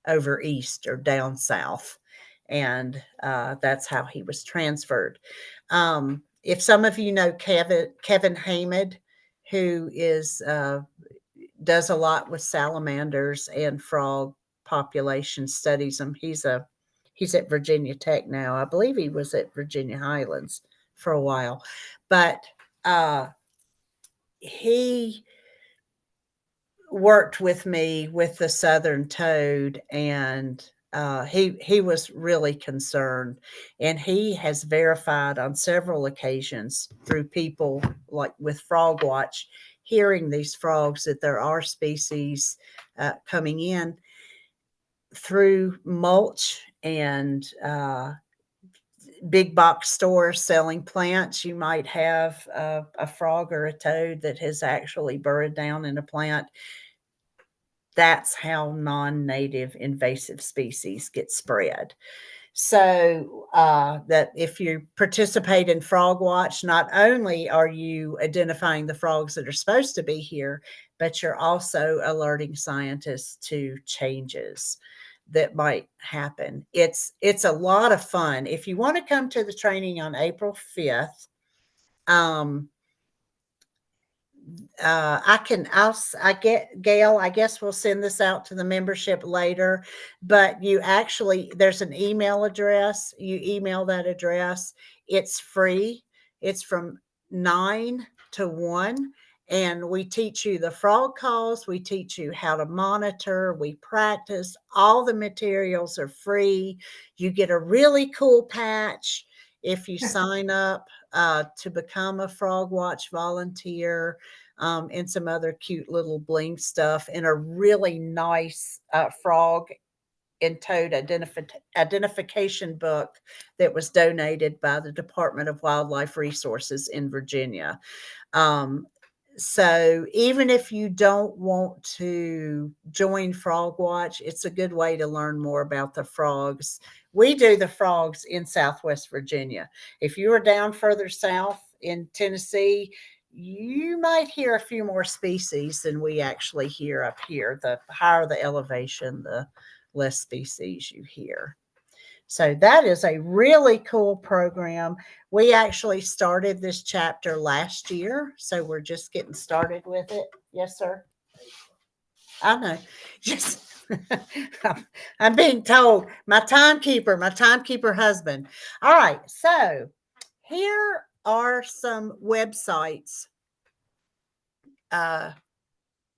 over east or down south. And that's how he was transferred. If some of you know Kevin Hamid, who is does a lot with salamanders and frog population, studies them. He's at Virginia Tech now. I believe he was at Virginia Highlands for a while, but he worked with me with the southern toad, and he was really concerned, and he has verified on several occasions through people like with FrogWatch, hearing these frogs, that there are species coming in through mulch and big box stores selling plants. You might have a frog or a toad that has actually burrowed down in a plant. That's how non-native invasive species get spread. So that if you participate in FrogWatch, not only are you identifying the frogs that are supposed to be here, but you're also alerting scientists to changes that might happen. It's a lot of fun. If you want to come to the training on April 5th, I get Gail, I guess we'll send this out to the membership later, but there's an email address. You email that address. It's free. It's from 9 to 1. And we teach you the frog calls. We teach you how to monitor. We practice. All the materials are free. You get a really cool patch. if you sign up to become a FrogWatch volunteer, and some other cute little bling stuff, and a really nice frog and toad identification book that was donated by the Department of Wildlife Resources in Virginia. Um, so even if you don't want to join FrogWatch, it's a good way to learn more about the frogs. We do the frogs in Southwest Virginia. If you are down further south in Tennessee, you might hear a few more species than we actually hear up here. The higher the elevation, the less species you hear. So that is a really cool program. We actually started this chapter last year, so we're just getting started with it. Yes, sir. I know. Just I'm being told my timekeeper husband. All right, so here are some websites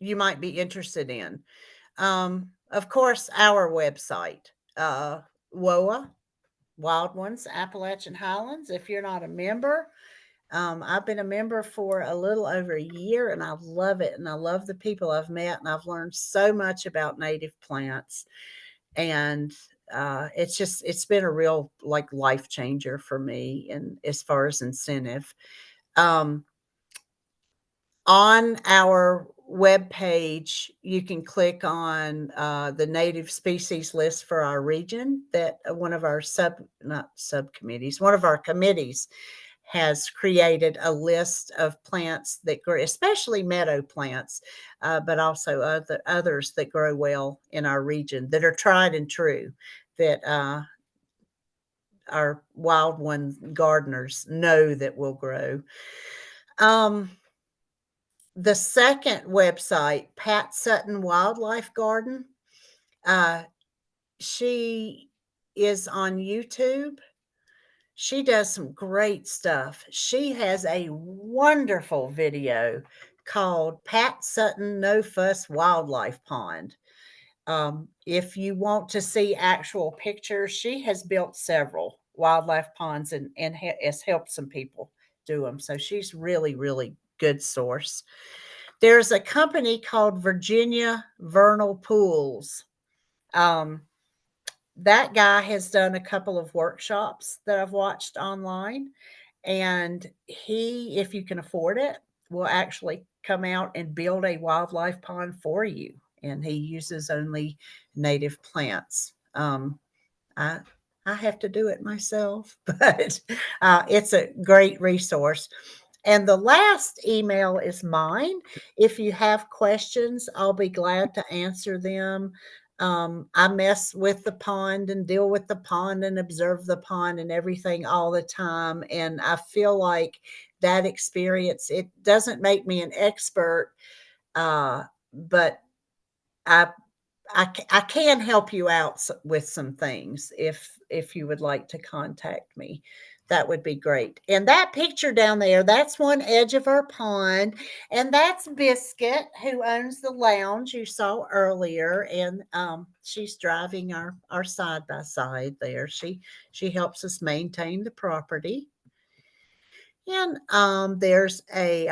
you might be interested in. Of course, our website, WOAH, Wild Ones Appalachian Highlands. If you're not a member, I've been a member for a little over a year, and I love it. And I love the people I've met, and I've learned so much about native plants. And it's been a real like life changer for me, and as far as incentive. Um, on our web page, you can click on the native species list for our region that one of our not subcommittees, one of our committees has created a list of plants that grow, especially meadow plants, but also others that grow well in our region that are tried and true, that our wild one gardeners know that will grow. The second website, Pat Sutton Wildlife Garden, she is on YouTube. She does some great stuff. She has a wonderful video called Pat Sutton No Fuss Wildlife Pond. If you want to see actual pictures, she has built several wildlife ponds and has helped some people do them. So she's really, really good source. There's a company called Virginia Vernal Pools. That guy has done a couple of workshops that I've watched online, and he, if you can afford it, will actually come out and build a wildlife pond for you. And he uses only native plants. I I have to do it myself, but it's a great resource. And the last email is mine. If you have questions, I'll be glad to answer them. I mess with the pond and deal with the pond and observe the pond and everything all the time. And I feel like that experience, it doesn't make me an expert, but I I can help you out with some things if you would like to contact me. That would be great. And that picture down there, that's one edge of our pond, and that's Biscuit, who owns the lounge you saw earlier, and she's driving our side by side there. She helps us maintain the property. And I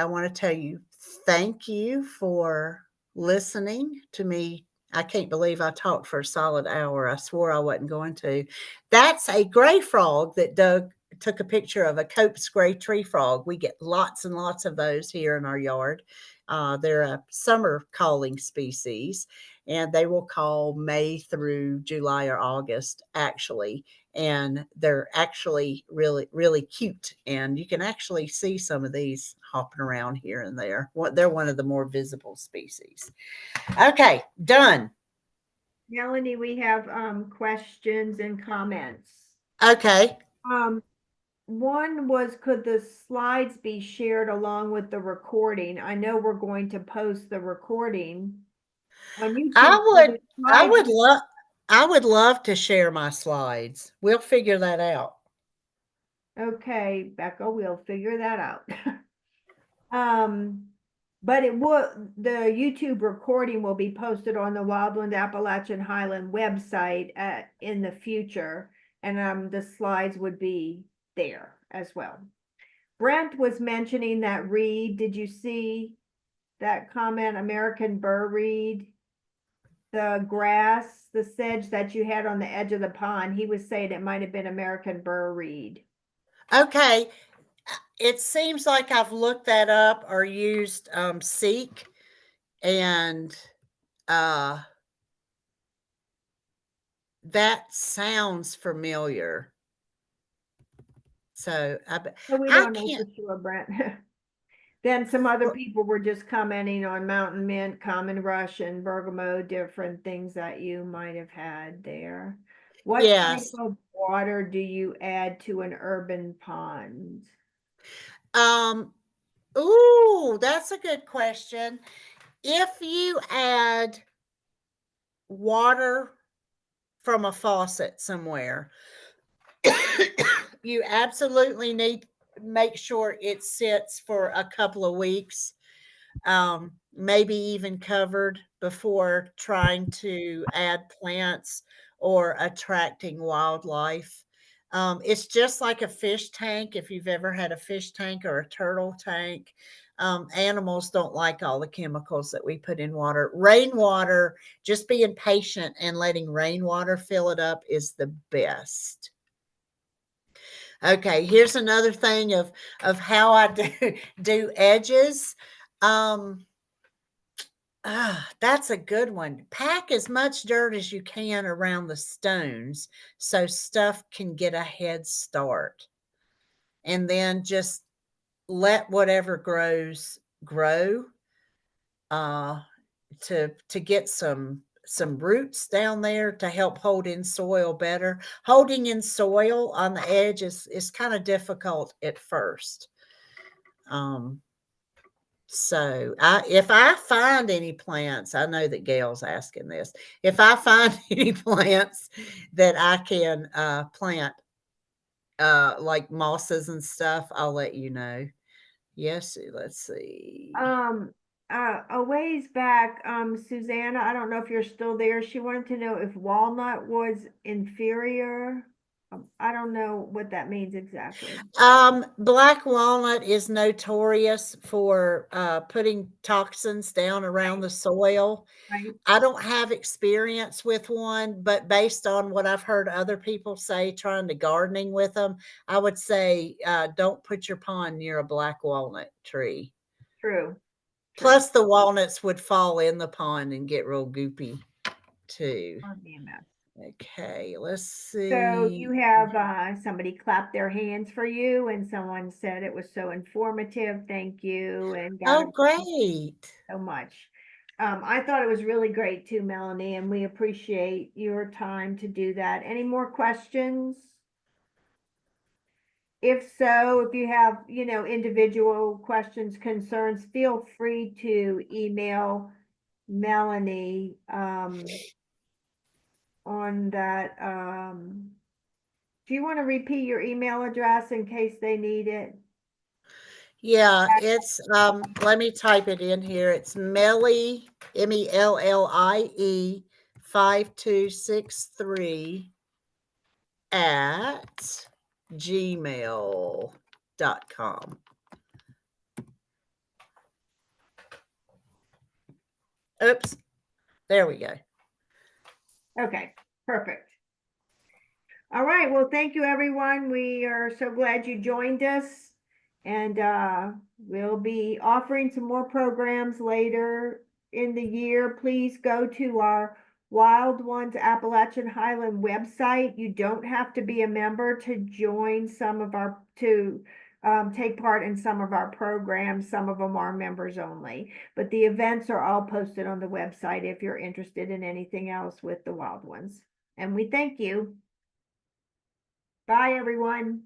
want to tell you, thank you for listening to me. I can't believe I talked for a solid hour. I swore I wasn't going to. That's a gray frog that Doug took a picture of, a Cope's gray tree frog. We get lots and lots of those here in our yard. They're a summer calling species, and they will call May through July or August, actually. And they're actually really, really cute. And you can actually see some of these hopping around here and there. They're one of the more visible species. Okay, done. Melanie, we have questions and comments. Okay. One was, could the slides be shared along with the recording? I know we're going to post the recording on YouTube. I would love to share my slides. We'll figure that out. Okay, Becca, we'll figure that out. But the YouTube recording will be posted on the Wild Ones Appalachian Highland website in the future. And the slides would be there as well. Brent was mentioning that reed. Did you see that comment? American burr reed, the grass, the sedge that you had on the edge of the pond. He was saying it might have been American burr reed. Okay. It seems like I've looked that up or used Seek, and that sounds familiar. So So we I don't know for can't. sure, Brent. Then some other people were just commenting on mountain mint, common rush, and bergamot, different things that you might have had there. What type Yes. of water do you add to an urban pond? Um. Ooh, that's a good question. If you add water from a faucet somewhere, you absolutely need to make sure it sits for a couple of weeks, maybe even covered, before trying to add plants or attracting wildlife. It's just like a fish tank. If you've ever had a fish tank or a turtle tank, animals don't like all the chemicals that we put in water. Rainwater, just being patient and letting rainwater fill it up is the best. Okay, here's another thing of how I do edges. Um, that's a good one. Pack as much dirt as you can around the stones so stuff can get a head start. And then just let whatever grows grow, uh to get some roots down there to help hold in soil better. Holding in soil on the edge is kind of difficult at first. Um So if I find any plants, I know that Gail's asking this. If I find any plants that I can plant, like mosses and stuff, I'll let you know. Yes, let's see. Um, a ways back, Susanna, I don't know if you're still there. She wanted to know if walnut was inferior. I don't know what that means exactly. Black walnut is notorious for putting toxins down around the soil. Right? I don't have experience with one, but based on what I've heard other people say trying to gardening with them, I would say don't put your pond near a black walnut tree. True, true. Plus, the walnuts would fall in the pond and get real goopy too. That'd be a mess. Okay, let's So see. you have somebody clap their hands for you, and someone said it was so informative. Thank you, and got Oh, a great. so much. I thought it was really great too, Melanie, and we appreciate your time to do that. Any more questions? If so, if you have, individual questions, concerns, feel free to email Melanie, on that. Do you want to repeat your email address in case they need it? Yeah, it's let me type it in here. It's Mellie, Mellie 5263 at gmail.com. Oops, there we go. Okay, perfect. All right, well, thank you, everyone. We are so glad you joined us. And we'll be offering some more programs later in the year. Please go to our Wild Ones Appalachian Highland website. You don't have to be a member to join take part in some of our programs. Some of them are members only, but the events are all posted on the website if you're interested in anything else with the Wild Ones. And we thank you. Bye, everyone.